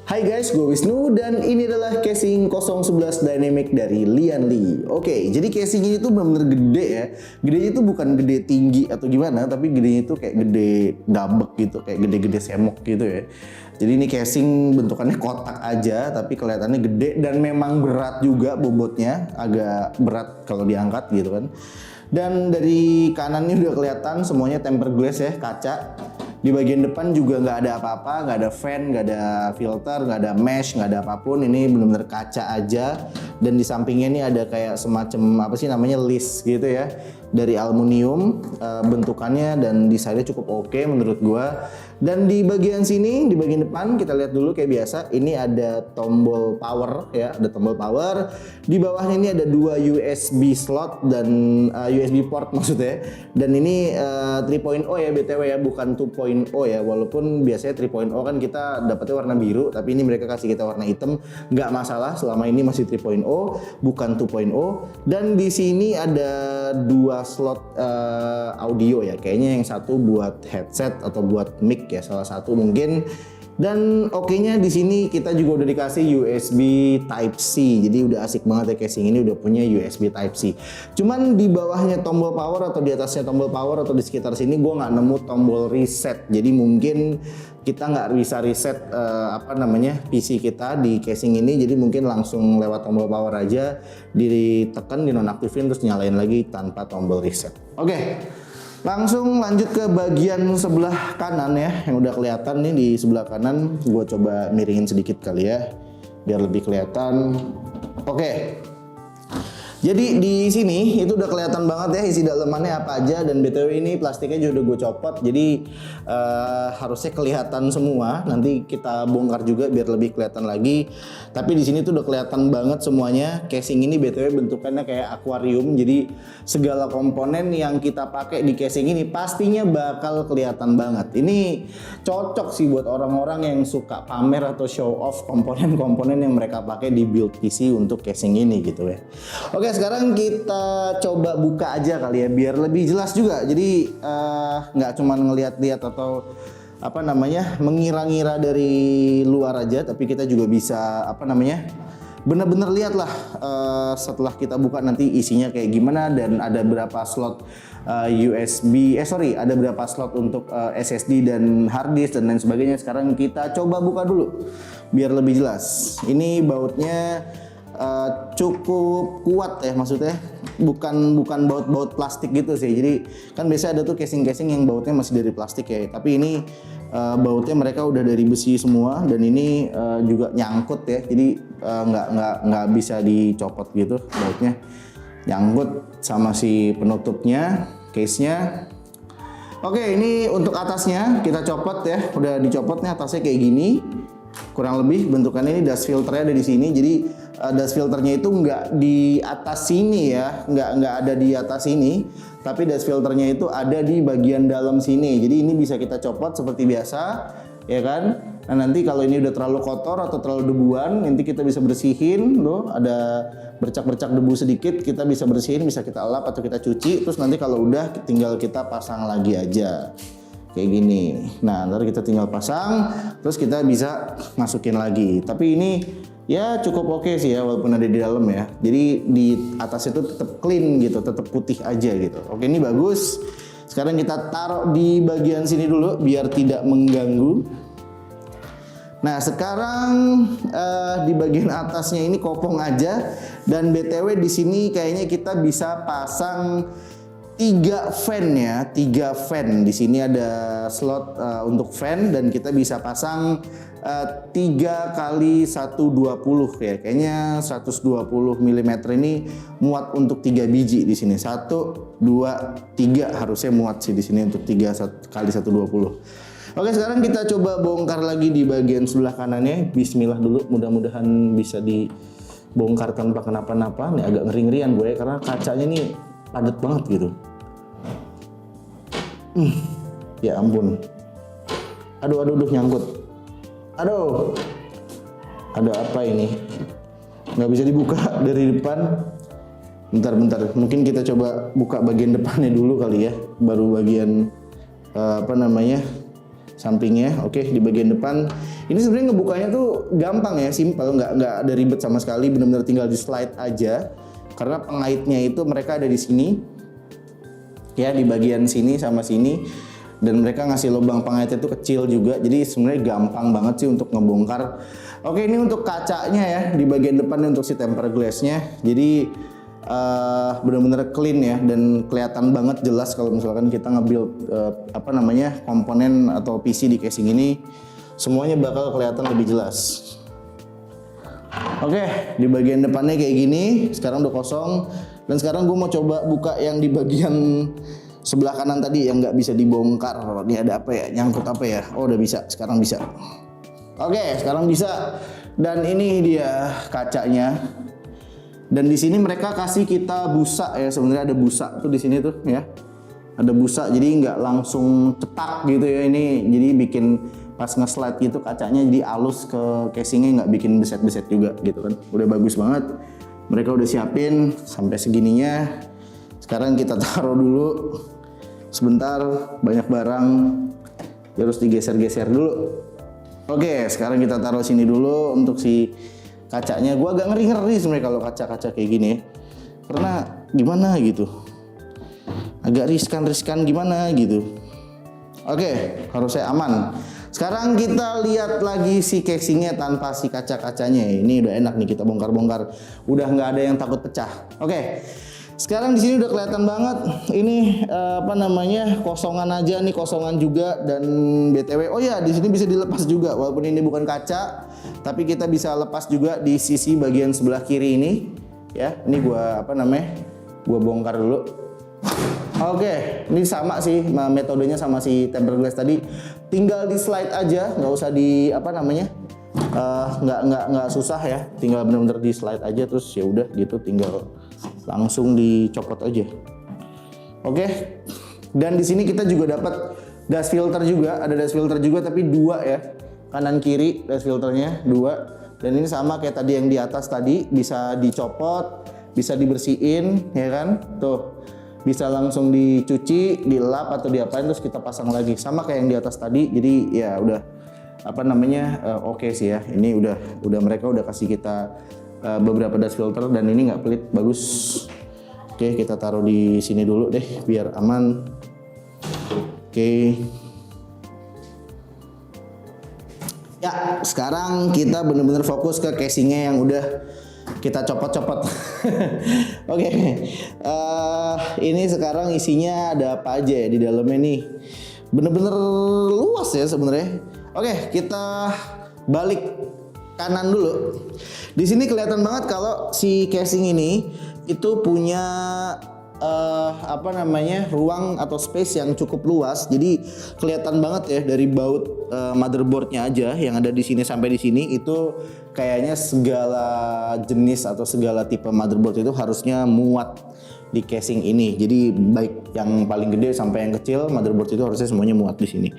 Hai guys, gue Wisnu dan ini adalah casing 011 Dynamic dari Lian Li. Oke, jadi casing ini tuh benar-benar gede ya. Gedenya tuh bukan gede tinggi atau gimana, tapi gedenya tuh kayak gede gabek gitu, kayak gede-gede semok gitu ya. Jadi ini casing bentukannya kotak aja, tapi kelihatannya gede dan memang berat juga bobotnya, agak berat kalau diangkat gitu kan. Dan dari kanan ini udah kelihatan semuanya tempered glass ya, kaca. Di bagian depan juga nggak ada apa-apa, nggak ada fan, nggak ada filter, nggak ada mesh, nggak ada apapun. Ini benar-benar kaca aja. Dan di sampingnya ini ada kayak semacam apa sih namanya list gitu ya, dari aluminium bentukannya dan desainnya cukup oke menurut gua. Dan di bagian sini, di bagian depan kita lihat dulu kayak biasa. Ini ada tombol power ya, ada tombol power. Di bawahnya ini ada dua USB slot dan USB port maksudnya. Dan ini 3.0 ya BTW ya, bukan 2.0 ya. Walaupun biasanya 3.0 kan kita dapetnya warna biru, tapi ini mereka kasih kita warna hitam. Nggak masalah, selama ini masih 3.0, bukan 2.0. Dan di sini ada dua slot audio ya. Kayaknya yang satu buat headset atau buat mic ya, salah satu mungkin. Dan oke-nya di sini kita juga udah dikasih USB Type C. Jadi udah asik banget ya, casing ini udah punya USB Type C. Cuman di bawahnya tombol power atau di atasnya tombol power atau di sekitar sini gue nggak nemu tombol reset. Jadi mungkin kita nggak bisa reset PC kita di casing ini. Jadi mungkin langsung lewat tombol power aja, ditekan, dinonaktifin terus nyalain lagi tanpa tombol reset. Oke. Langsung lanjut ke bagian sebelah kanan ya, yang udah kelihatan nih di sebelah kanan. Gue coba miringin sedikit kali ya, biar lebih kelihatan. Oke. Jadi di sini itu udah kelihatan banget ya isi dalamannya apa aja, dan BTW ini plastiknya juga udah gue copot, jadi harusnya kelihatan semua. Nanti kita bongkar juga biar lebih kelihatan lagi. Tapi di sini tuh udah kelihatan banget semuanya. Casing ini BTW bentukannya kayak akuarium, jadi segala komponen yang kita pakai di casing ini pastinya bakal kelihatan banget. Ini cocok sih buat orang-orang yang suka pamer atau show off komponen-komponen yang mereka pakai di build PC untuk casing ini gitu ya. Oke, sekarang kita coba buka aja kali ya biar lebih jelas juga. Jadi nggak cuma ngeliat-liat atau mengira-ngira dari luar aja, tapi kita juga bisa bener-bener lihat lah setelah kita buka nanti isinya kayak gimana, dan ada berapa slot ada berapa slot untuk SSD dan hard disk dan lain sebagainya. Sekarang kita coba buka dulu biar lebih jelas. Ini bautnya cukup kuat ya, maksudnya bukan baut plastik gitu sih. Jadi kan biasa ada tuh casing-casing yang bautnya masih dari plastik ya, tapi ini bautnya mereka udah dari besi semua, dan ini juga nyangkut ya, jadi nggak bisa dicopot gitu, bautnya nyangkut sama si penutupnya, case-nya. Oke, ini untuk atasnya kita copot ya, udah dicopot nih atasnya kayak gini. Kurang lebih bentukannya ini dust filternya ada di sini. Jadi dust filternya itu nggak di atas sini ya, nggak ada di atas ini, tapi dust filternya itu ada di bagian dalam sini. Jadi ini bisa kita copot seperti biasa, ya kan? Nah nanti kalau ini udah terlalu kotor atau terlalu debuan, nanti kita bisa bersihin. Loh, ada bercak-bercak debu sedikit, kita bisa bersihin, bisa kita lap atau kita cuci. Terus nanti kalau udah tinggal kita pasang lagi aja. Kayak gini. Nah, ntar kita tinggal pasang, terus kita bisa masukin lagi. Tapi ini ya cukup oke sih ya, walaupun ada di dalam ya. Jadi di atas itu tetap clean gitu, tetap putih aja gitu. Oke, ini bagus. Sekarang kita taruh di bagian sini dulu biar tidak mengganggu. Nah, sekarang di bagian atasnya ini kopong aja, dan BTW di sini kayaknya kita bisa pasang 3 fan ya, 3 fan. Di sini ada slot untuk fan, dan kita bisa pasang 3 kali 120 ya. Kayaknya 120 mm ini muat untuk 3 biji di sini. 1, 2, 3 harusnya muat sih di sini untuk 3 kali 120. Oke, sekarang kita coba bongkar lagi di bagian sebelah kanannya. Bismillah dulu, mudah-mudahan bisa dibongkar tanpa kenapa-napa. Nih agak ngeri-ngerian gue karena kacanya nih padat banget gitu. Ya ampun. Aduh nyangkut. Aduh. Ada apa ini? Nggak bisa dibuka dari depan. Bentar. Mungkin kita coba buka bagian depannya dulu kali ya. Baru bagian sampingnya. Oke, di bagian depan ini sebenarnya ngebukanya tuh gampang ya, simpel, nggak ada ribet sama sekali, benar-benar tinggal di slide aja. Karena pengaitnya itu mereka ada di sini, ya di bagian sini sama sini, dan mereka ngasih lubang pengaitnya itu kecil juga, jadi sebenarnya gampang banget sih untuk ngebongkar. Oke, ini untuk kacanya ya di bagian depan untuk si tempered glassnya, jadi benar-benar clean ya, dan kelihatan banget jelas kalau misalkan kita nge-build komponen atau PC di casing ini, semuanya bakal kelihatan lebih jelas. Oke, di bagian depannya kayak gini, sekarang udah kosong, dan sekarang gue mau coba buka yang di bagian sebelah kanan tadi yang nggak bisa dibongkar. Ini ada apa ya, nyangkut apa ya? Oh, udah bisa, sekarang bisa. Oke, sekarang bisa, dan ini dia kacanya. Dan di sini mereka kasih kita busa ya, sebenarnya ada busa tuh di sini tuh ya, ada busa, jadi nggak langsung cetak gitu ya ini, jadi bikin pas nge-slide gitu kacanya jadi halus ke casingnya, nggak bikin beset-beset juga gitu kan, udah bagus banget. Mereka udah siapin sampai segininya. Sekarang kita taruh dulu sebentar, banyak barang harus digeser-geser dulu. Oke, sekarang kita taruh sini dulu untuk si kacanya. Gua agak ngeri-ngeri sebenarnya kalau kaca-kaca kayak gini ya. Karena gimana gitu. Agak riskan gimana gitu. Oke, harusnya aman. Sekarang kita lihat lagi si casingnya tanpa si kaca-kacanya. Ini udah enak nih kita bongkar-bongkar. Udah nggak ada yang takut pecah. Oke. Sekarang di sini udah kelihatan banget. Ini kosongan aja nih, kosongan juga, dan BTW. Oh ya, di sini bisa dilepas juga walaupun ini bukan kaca, tapi kita bisa lepas juga di sisi bagian sebelah kiri ini. Ya, ini gua bongkar dulu. Oke, ini sama sih metodenya sama si tempered glass tadi. Tinggal di slide aja, nggak usah di nggak susah ya. Tinggal benar-benar di slide aja, terus ya udah gitu, tinggal langsung dicopot aja. Oke. Dan di sini kita juga dapat dust filter juga, ada dust filter juga tapi dua ya. Kanan kiri dust filternya dua. Dan ini sama kayak tadi yang di atas tadi, bisa dicopot, bisa dibersihin ya kan? Tuh. Bisa langsung dicuci, dilap atau diapain, terus kita pasang lagi. Sama kayak yang di atas tadi. Jadi ya udah oke sih ya. Ini udah mereka udah kasih kita beberapa dust filter, dan ini nggak pelit, bagus. Oke, kita taruh di sini dulu deh biar aman. Oke. Ya, sekarang kita benar-benar fokus ke casingnya yang udah kita copot-copot. Oke. Ini sekarang isinya ada apa aja ya di dalamnya nih. Bener-bener luas ya sebenarnya. Oke, kita balik kanan dulu. Di sini kelihatan banget kalau si casing ini itu punya ruang atau space yang cukup luas. Jadi kelihatan banget ya dari baut motherboardnya aja yang ada di sini sampai di sini, itu kayaknya segala jenis atau segala tipe motherboard itu harusnya muat di casing ini. Jadi baik yang paling gede sampai yang kecil, motherboard itu harusnya semuanya muat di sini.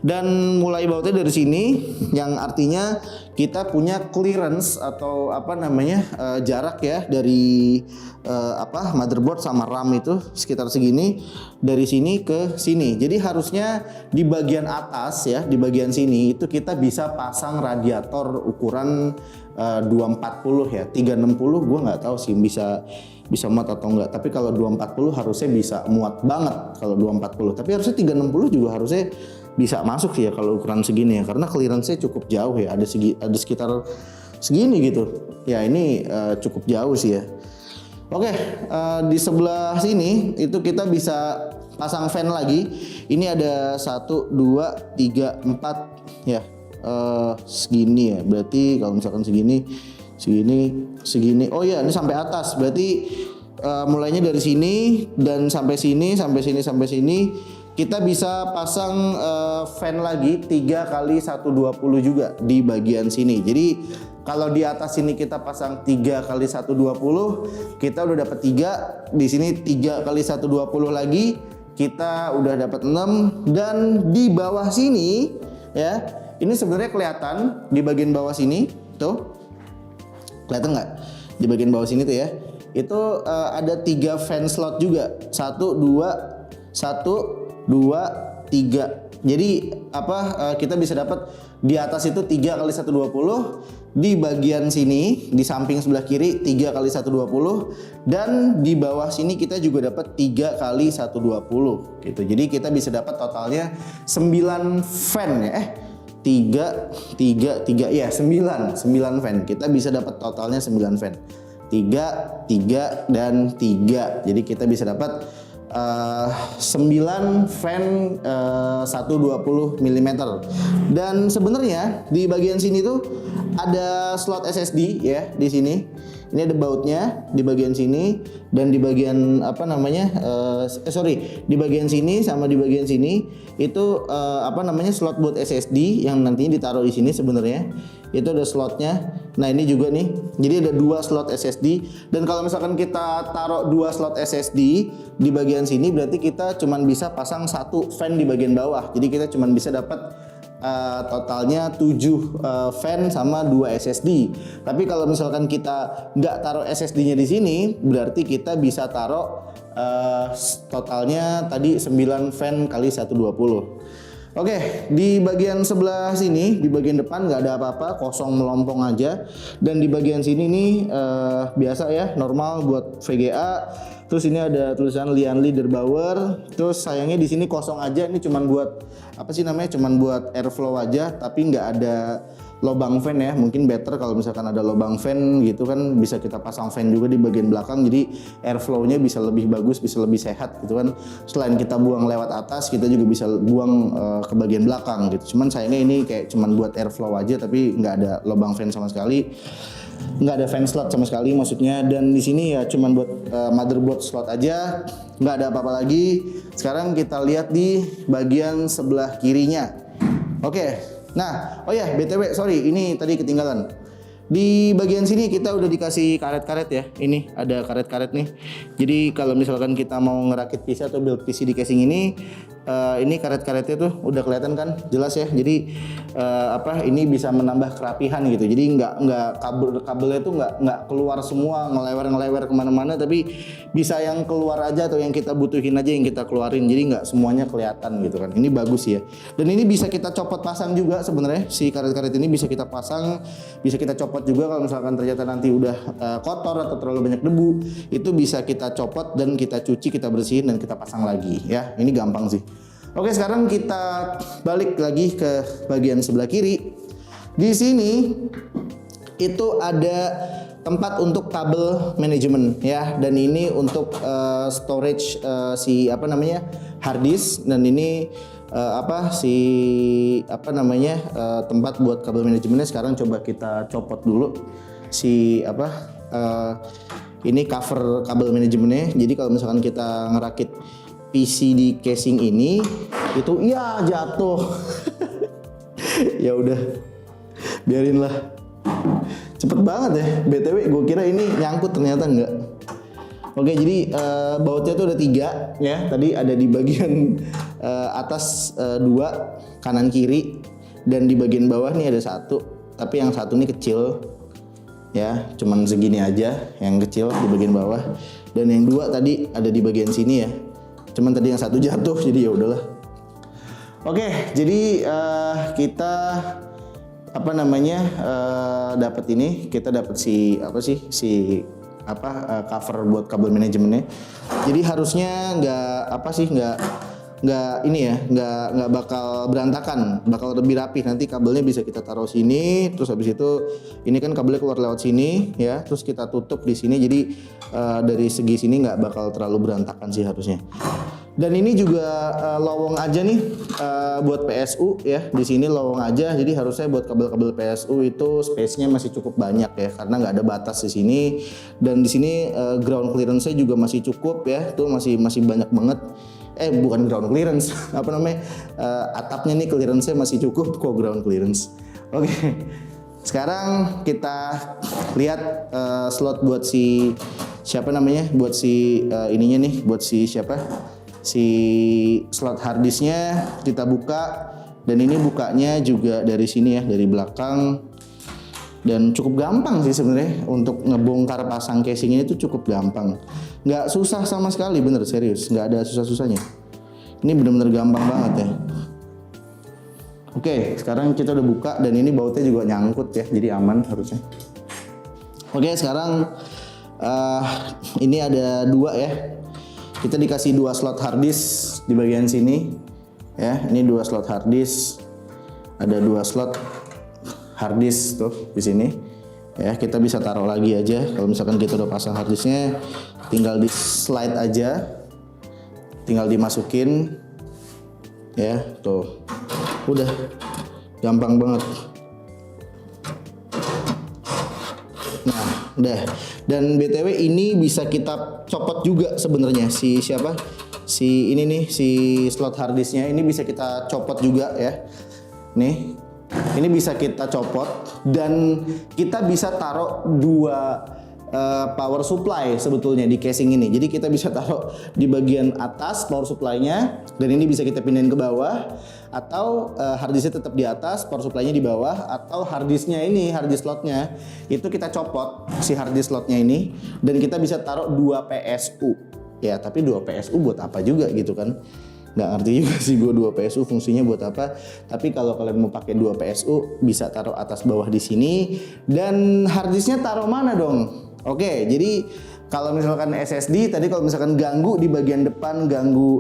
Dan mulai bautnya dari sini, yang artinya kita punya clearance atau jarak ya dari motherboard sama RAM itu sekitar segini, dari sini ke sini. Jadi harusnya di bagian atas ya, di bagian sini itu kita bisa pasang radiator ukuran 240 ya. 360 gue nggak tahu sih bisa muat atau enggak, tapi kalau 240 harusnya bisa muat banget kalau 240, tapi harusnya 360 juga harusnya bisa masuk sih ya kalau ukuran segini ya, karena clearance-nya cukup jauh ya, ada sekitar segini gitu ya. Ini cukup jauh sih ya. Oke, di sebelah sini itu kita bisa pasang fan lagi. Ini ada 1, 2, 3, 4 ya, segini ya, berarti kalau misalkan segini. Oh iya, ini sampai atas. Berarti mulainya dari sini dan sampai sini, sampai sini. Kita bisa pasang fan lagi 3 kali 120 juga di bagian sini. Jadi kalau di atas sini kita pasang 3 kali 120, kita udah dapat 3. Di sini 3 kali 120 lagi, kita udah dapat 6. Dan di bawah sini ya, ini sebenarnya kelihatan di bagian bawah sini tuh. Kelihatan nggak? Di bagian bawah sini tuh ya, itu ada 3 fan slot juga. 1, 2, 3. Jadi kita bisa dapat di atas itu 3 kali 120, di bagian sini di samping sebelah kiri 3 kali 120, dan di bawah sini kita juga dapat 3 kali 120 gitu. Jadi kita bisa dapat totalnya 9 fan ya. 3 ya 9 fan. Kita bisa dapat totalnya 9 fan. 3 dan 3. Jadi kita bisa dapat 9 fan 120 mm. Dan sebenarnya di bagian sini tuh ada slot SSD ya di sini. Ini ada bautnya di bagian sini, dan di bagian di bagian sini sama di bagian sini itu slot buat SSD yang nantinya ditaruh di sini sebenarnya. Itu ada slotnya. Nah, ini juga nih. Jadi ada 2 slot SSD, dan kalau misalkan kita taruh 2 slot SSD di bagian sini berarti kita cuman bisa pasang 1 fan di bagian bawah. Jadi kita cuman bisa dapat totalnya 7 fan sama 2 SSD. Tapi kalau misalkan kita nggak taruh SSD-nya di sini, berarti kita bisa taruh totalnya tadi 9 fan kali 120. Oke, di bagian sebelah sini, di bagian depan nggak ada apa-apa, kosong melompong aja. Dan di bagian sini nih biasa ya, normal buat VGA. Terus ini ada tulisan Lian Li Der Bauer. Terus sayangnya di sini kosong aja, ini cuman buat cuman buat airflow aja, tapi nggak ada lubang fan ya. Mungkin better kalau misalkan ada lubang fan gitu kan, bisa kita pasang fan juga di bagian belakang, jadi airflow-nya bisa lebih bagus, bisa lebih sehat gitu kan. Selain kita buang lewat atas, kita juga bisa buang ke bagian belakang gitu. Cuman sayangnya ini kayak cuman buat airflow aja, tapi nggak ada lubang fan sama sekali. Nggak ada fan slot sama sekali maksudnya. Dan di sini ya cuman buat motherboard slot aja, nggak ada apa-apa lagi. Sekarang kita lihat di bagian sebelah kirinya. Oke. Nah, oh ya, BTW, sorry, ini tadi ketinggalan. Di bagian sini kita udah dikasih karet-karet ya. Ini ada karet-karet nih. Jadi kalau misalkan kita mau ngerakit PC atau build PC di casing ini karet-karetnya tuh udah kelihatan kan, jelas ya. Jadi ini bisa menambah kerapihan gitu. Jadi nggak kabelnya tuh nggak keluar semua ngelewer kemana-mana, tapi bisa yang keluar aja atau yang kita butuhin aja yang kita keluarin. Jadi nggak semuanya kelihatan gitu kan. Ini bagus ya. Dan ini bisa kita copot pasang juga sebenarnya. Si karet-karet ini bisa kita pasang, bisa kita copot juga kalau misalkan ternyata nanti udah kotor atau terlalu banyak debu. Itu bisa kita copot dan kita cuci, kita bersihin dan kita pasang lagi ya. Ini gampang sih. Oke, sekarang kita balik lagi ke bagian sebelah kiri. Di sini itu ada tempat untuk kabel manajemen ya, dan ini untuk storage hard disk, dan ini tempat buat kabel manajemennya. Sekarang coba kita copot dulu ini cover kabel manajemennya. Jadi kalau misalkan kita ngerakit PC di casing ini itu ya jatuh. Ya udah, biarin lah. Cepet banget ya. BTW gue kira ini nyangkut, ternyata enggak. Oke, jadi bautnya tuh ada 3 ya. Tadi ada di bagian atas 2, kanan kiri, dan di bagian bawah nih ada 1. Tapi yang 1 ini kecil ya, cuman segini aja yang kecil di bagian bawah. Dan yang 2 tadi ada di bagian sini ya. Cuman tadi yang 1 jatuh, jadi ya udahlah. Oke, jadi kita dapat ini, kita dapat cover buat kabel manajemennya. Jadi harusnya nggak bakal berantakan, bakal lebih rapi. Nanti kabelnya bisa kita taruh sini, terus habis itu ini kan kabelnya keluar lewat sini ya, terus kita tutup di sini. Jadi dari segi sini nggak bakal terlalu berantakan sih harusnya. Dan ini juga lowong aja nih buat PSU ya. Di sini lowong aja, jadi harusnya buat kabel-kabel PSU itu space-nya masih cukup banyak ya, karena nggak ada batas di sini. Dan di sini ground clearance-nya juga masih cukup ya, tuh masih banyak banget. Bukan ground clearance, atapnya nih clearance-nya masih cukup kok, ground clearance. Oke. Sekarang kita lihat slot buat si slot hard disknya kita buka, dan ini bukanya juga dari sini ya, dari belakang. Dan cukup gampang sih sebenarnya untuk ngebongkar pasang casing ini tuh cukup gampang, nggak susah sama sekali, bener serius, nggak ada susah-susahnya. Ini bener-bener gampang banget ya. Oke, sekarang kita udah buka dan ini bautnya juga nyangkut ya, jadi aman harusnya. Oke, sekarang ini ada 2 ya. Kita dikasih 2 slot hard disk di bagian sini. Ya, ini 2 slot hard disk. Ada 2 slot hard disk tuh di sini. Ya, kita bisa taruh lagi aja. Kalau misalkan kita udah pasang hard disknya, tinggal di slide aja. Tinggal dimasukin. Ya, tuh. Udah gampang banget. Nah, udah. Dan BTW ini bisa kita copot juga sebenarnya si ini nih, si slot hard disknya ini bisa kita copot juga ya. Nih. Ini bisa kita copot dan kita bisa taruh 2 power supply sebetulnya di casing ini. Jadi kita bisa taruh di bagian atas power supply-nya dan ini bisa kita pindahin ke bawah, atau hard disknya tetap di atas, power supply-nya di bawah, atau hard disknya ini, hard disk slotnya itu kita copot si hard disk slotnya ini dan kita bisa taruh 2 PSU. Ya, tapi 2 PSU buat apa juga gitu kan? Nggak ngerti juga sih gue 2 PSU fungsinya buat apa. Tapi kalau kalian mau pakai 2 PSU bisa taruh atas bawah di sini. Dan hard disknya taruh mana dong? Oke, jadi kalau misalkan SSD tadi kalau misalkan ganggu di bagian depan, ganggu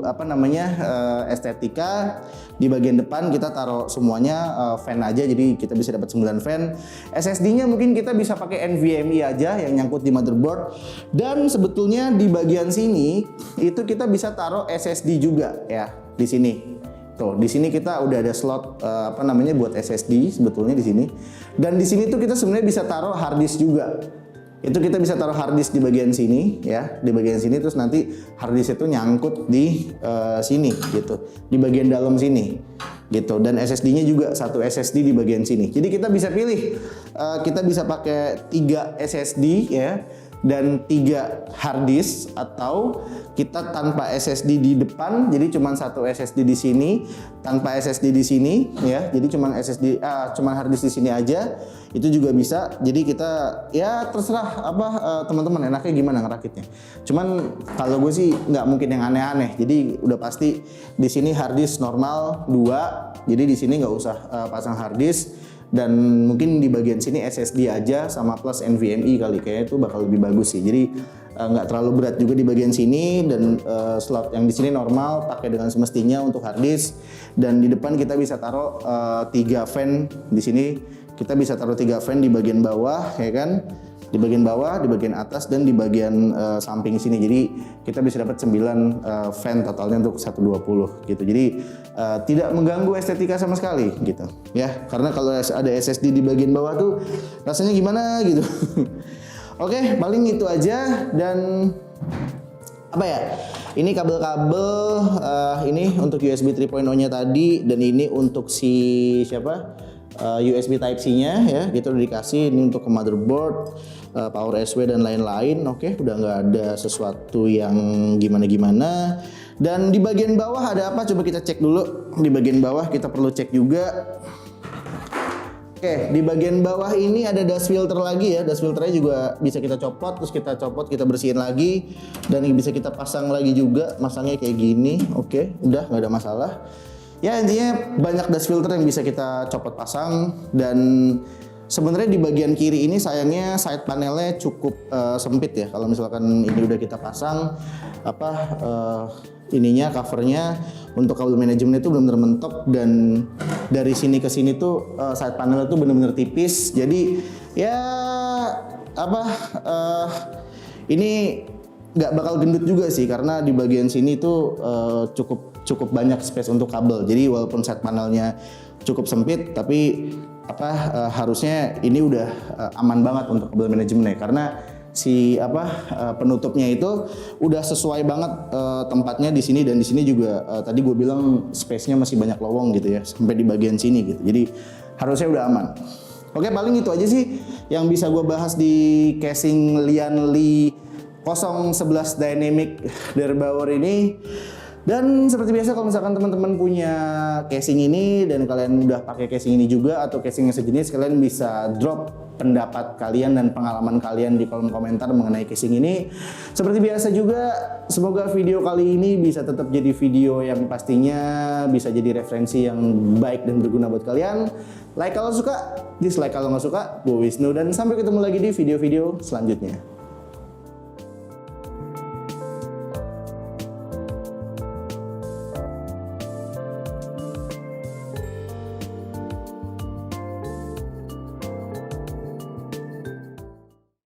estetika di bagian depan, kita taruh semuanya fan aja, jadi kita bisa dapat 9 fan. SSD-nya mungkin kita bisa pakai NVMe aja yang nyangkut di motherboard. Dan sebetulnya di bagian sini itu kita bisa taruh SSD juga ya di sini. Tuh, di sini kita udah ada slot buat SSD sebetulnya di sini. Dan di sini tuh kita sebenarnya bisa taruh hard disk juga. Itu kita bisa taruh hard disk di bagian sini ya, di bagian sini, terus nanti hard disk itu nyangkut di sini gitu, di bagian dalam sini gitu. Dan SSD-nya juga satu SSD di bagian sini. Jadi kita bisa pilih, kita bisa pakai 3 SSD ya dan 3 hard disk, atau kita tanpa SSD di depan, jadi cuma satu SSD di sini, tanpa SSD di sini ya, jadi cuma hard disk di sini aja, itu juga bisa. Jadi kita ya terserah teman-teman enaknya gimana ngerakitnya. Cuman kalau gue sih nggak mungkin yang aneh-aneh, jadi udah pasti di sini hard disk normal 2, jadi di sini nggak usah pasang hard disk. Dan mungkin di bagian sini SSD aja sama plus NVMe kali, kayaknya itu bakal lebih bagus sih. Jadi nggak terlalu berat juga di bagian sini, dan slot yang di sini normal pakai dengan semestinya untuk hard disk. Dan di depan kita bisa taruh 3 fan di sini. Kita bisa taruh 3 fan di bagian bawah ya kan, di bagian bawah, di bagian atas, dan di bagian samping sini. Jadi kita bisa dapat 9 fan totalnya untuk 120 gitu. Jadi tidak mengganggu estetika sama sekali gitu ya. Karena kalau ada SSD di bagian bawah tuh rasanya gimana gitu. Oke, paling itu aja. Dan apa ya? Ini kabel-kabel ini untuk USB 3.0-nya tadi, dan ini untuk si USB Type-C-nya ya, gitu udah dikasih. Ini untuk ke motherboard, power SW dan lain-lain. Oke, udah nggak ada sesuatu yang gimana-gimana. Dan di bagian bawah ada apa? Coba kita cek dulu. Di bagian bawah kita perlu cek juga. Oke, di bagian bawah ini ada dust filter lagi ya. Dust filternya juga bisa kita copot, terus kita copot, kita bersihin lagi, dan bisa kita pasang lagi juga. Masangnya kayak gini. Oke, udah nggak ada masalah. Ya, intinya banyak dust filter yang bisa kita copot pasang. Dan sebenarnya di bagian kiri ini sayangnya side panelnya cukup sempit ya. Kalau misalkan ini udah kita pasang ininya, covernya untuk kabel manajemen itu benar-benar mentok, dan dari sini ke sini tuh side panel itu benar-benar tipis. Jadi ya ini nggak bakal gendut juga sih, karena di bagian sini tuh cukup banyak space untuk kabel. Jadi walaupun side panelnya cukup sempit, tapi harusnya ini udah aman banget untuk kabel manajemennya, karena si penutupnya itu udah sesuai banget tempatnya di sini, dan di sini juga tadi gue bilang space-nya masih banyak lowong gitu ya, sampai di bagian sini gitu. Jadi harusnya udah aman. Oke, paling itu aja sih yang bisa gue bahas di casing Lian Li 011 Dynamic Derbauer ini. Dan seperti biasa kalau misalkan teman-teman punya casing ini dan kalian udah pakai casing ini juga atau casing yang sejenis, kalian bisa drop pendapat kalian dan pengalaman kalian di kolom komentar mengenai casing ini. Seperti biasa juga, semoga video kali ini bisa tetap jadi video yang pastinya bisa jadi referensi yang baik dan berguna buat kalian. Like kalau suka, dislike kalau nggak suka. Gue Wisnu dan sampai ketemu lagi di video-video selanjutnya.